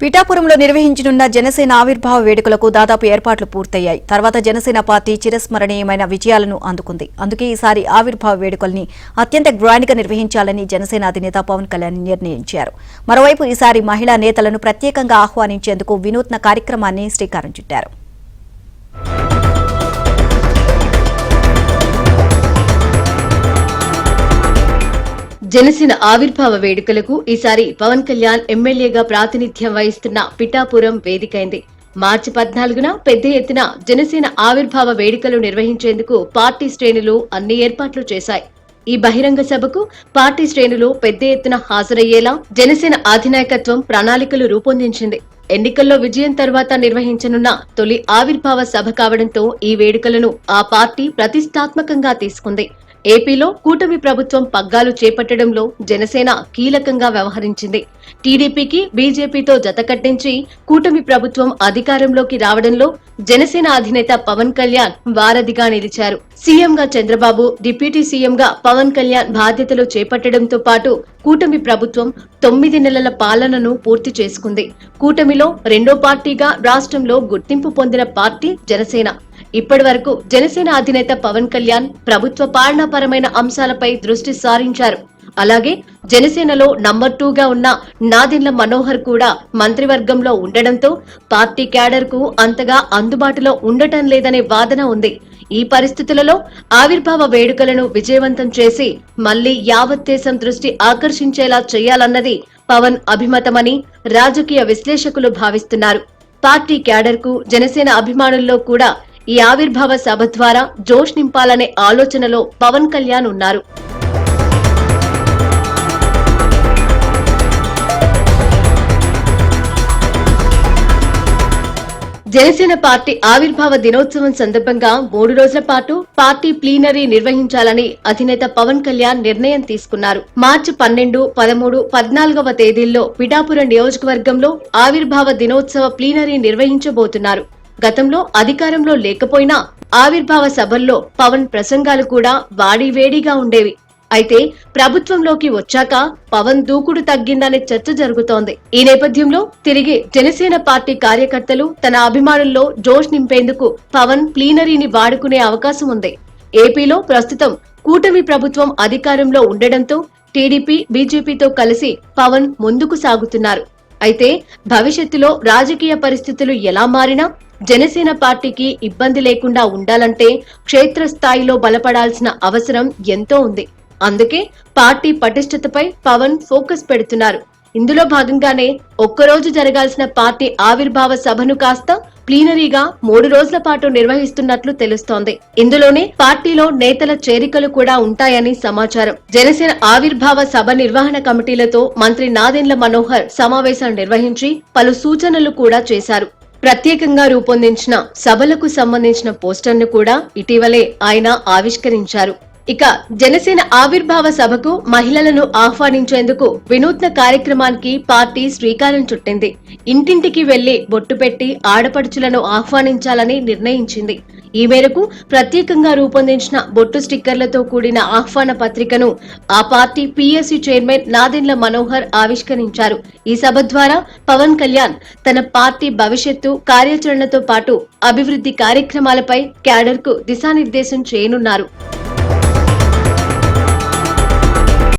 పిఠాపురంలో నిర్వహించనున్న జనసేన ఆవిర్భావ వేడుకలకు దాదాపు ఏర్పాట్లు పూర్తయ్యాయి. తర్వాత జనసేన పార్టీ చిరస్మరణీయమైన విజయాలను అందుకుంది. అందుకే ఈసారి ఆవిర్భావ వేడుకల్ని అత్యంత గ్రాండ్ గా నిర్వహించాలని జనసేన అధినేత పవన్ కళ్యాణ్ నిర్ణయించారు. మరోవైపు ఈసారి మహిళా నేతలను ప్రత్యేకంగా ఆహ్వానించేందుకు వినూత్న కార్యక్రమాన్ని శ్రీకారం చుట్టారు. జనసేన ఆవిర్భావ వేడుకలకు ఈసారి పవన్ కళ్యాణ్ ఎమ్మెల్యేగా ప్రాతినిధ్యం వహిస్తున్న పిఠాపురం వేదికైంది. మార్చి 14న పెద్ద ఎత్తున జనసేన ఆవిర్భావ వేడుకలు నిర్వహించేందుకు పార్టీ శ్రేణులు అన్ని ఏర్పాట్లు చేశాయి. ఈ బహిరంగ సభకు పార్టీ శ్రేణులు పెద్ద ఎత్తున హాజరయ్యేలా జనసేన అధినాయకత్వం ప్రణాళికలు రూపొందించింది. ఎన్నికల్లో విజయం తర్వాత నిర్వహించనున్న తొలి ఆవిర్భావ సభ కావడంతో ఈ వేడుకలను ఆ పార్టీ ప్రతిష్టాత్మకంగా తీసుకుంది. ఏపీలో కూటమి ప్రభుత్వం పగ్గాలు చేపట్టడంలో జనసేన కీలకంగా వ్యవహరించింది. టీడీపీకి బీజేపీతో జతకట్టించి కూటమి ప్రభుత్వం అధికారంలోకి రావడంలో జనసేన అధినేత పవన్ కళ్యాణ్ వారధిగా నిలిచారు. సీఎంగా చంద్రబాబు, డిప్యూటీ సీఎంగా పవన్ కళ్యాణ్ బాధ్యతలు చేపట్టడంతో పాటు కూటమి ప్రభుత్వం 9 నెలల పాలనను పూర్తి చేసుకుంది. కూటమిలో రెండో పార్టీగా రాష్ట్రంలో గుర్తింపు పొందిన పార్టీ జనసేన. ఇప్పటి వరకు జనసేన అధినేత పవన్ కళ్యాణ్ ప్రభుత్వ పాలనాపరమైన అంశాలపై దృష్టి సారించారు. అలాగే జనసేనలో నంబర్ 2గా ఉన్న నాదెండ్ల మనోహర్ కూడా మంత్రివర్గంలో ఉండడంతో పార్టీ క్యాడర్ కు అంతగా అందుబాటులో ఉండటం లేదనే వాదన ఉంది. ఈ పరిస్థితులలో ఆవిర్భావ వేడుకలను విజయవంతం చేసి మళ్లీ యావత్ దేశం దృష్టి ఆకర్షించేలా చేయాలన్నది పవన్ అభిమతమని రాజకీయ విశ్లేషకులు భావిస్తున్నారు. పార్టీ క్యాడర్ కు జనసేన అభిమానుల్లో కూడా ఈ ఆవిర్భావ సభ ద్వారా జోష్ నింపాలనే ఆలోచనలో పవన్ కళ్యాణ్ ఉన్నారు. జనసేన పార్టీ ఆవిర్భావ దినోత్సవం సందర్భంగా 3 రోజుల పాటు పార్టీ ప్లీనరీ నిర్వహించాలని అధినేత పవన్ కళ్యాణ్ నిర్ణయం తీసుకున్నారు. మార్చి 12, 13, 14వ తేదీల్లో పిఠాపురం నియోజకవర్గంలో ఆవిర్భావ దినోత్సవ ప్లీనరీ నిర్వహించబోతున్నారు. గతంలో అధికారంలో లేకపోయినా ఆవిర్భావ సభల్లో పవన్ ప్రసంగాలు కూడా వాడివేడిగా ఉండేవి. అయితే ప్రభుత్వంలోకి వచ్చాక పవన్ దూకుడు తగ్గిందనే చర్చ జరుగుతోంది. ఈ నేపథ్యంలో తిరిగి జనసేన పార్టీ కార్యకర్తలు తన అభిమానుల్లో జోష్ నింపేందుకు పవన్ ప్లీనరీని వాడుకునే అవకాశం ఉంది. ఏపీలో ప్రస్తుతం కూటమి ప్రభుత్వం అధికారంలో ఉండడంతో టీడీపీ, బీజేపీతో కలిసి పవన్ ముందుకు సాగుతున్నారు. అయితే భవిష్యత్తులో రాజకీయ పరిస్థితులు ఎలా మారినా జనసేన పార్టీకి ఇబ్బంది లేకుండా ఉండాలంటే క్షేత్రస్థాయిలో బలపడాల్సిన అవసరం ఎంతో ఉంది. అందుకే పార్టీ పటిష్టతపై పవన్ ఫోకస్ పెడుతున్నారు. ఇందులో భాగంగానే ఒక్కరోజు జరగాల్సిన పార్టీ ఆవిర్భావ సభను కాస్త ప్లీనరీగా 3 రోజుల పాటు నిర్వహిస్తున్నట్లు తెలుస్తోంది. ఇందులోనే పార్టీలో నేతల చేరికలు కూడా ఉంటాయని సమాచారం. జనసేన ఆవిర్భావ సభ నిర్వహణ కమిటీలతో మంత్రి నాదెండ్ల మనోహర్ సమావేశం నిర్వహించి పలు సూచనలు కూడా చేశారు. ప్రత్యేకంగా రూపొందించిన సభలకు సంబంధించిన పోస్టర్ను కూడా ఇటీవలే ఆయన ఆవిష్కరించారు. ఇక జనసేన ఆవిర్భావ సభకు మహిళలను ఆహ్వానించేందుకు వినూత్న కార్యక్రమానికి పార్టీ శ్రీకారం చుట్టింది. ఇంటింటికి వెళ్లి బొట్టు పెట్టి ఆడపడుచులను ఆహ్వానించాలని నిర్ణయించింది. ఈ మేరకు ప్రత్యేకంగా రూపొందించిన బొట్టు స్టిక్కర్లతో కూడిన ఆహ్వాన పత్రికను ఆ party PSC chairman Nadendla Manohar ఆవిష్కరించారు. ఈ సభ ద్వారా పవన్ కళ్యాణ్ తన పార్టీ భవిష్యత్తు కార్యాచరణతో పాటు అభివృద్ధి కార్యక్రమాలపై క్యాడర్ కు దిశానిర్దేశం చేయనున్నారు.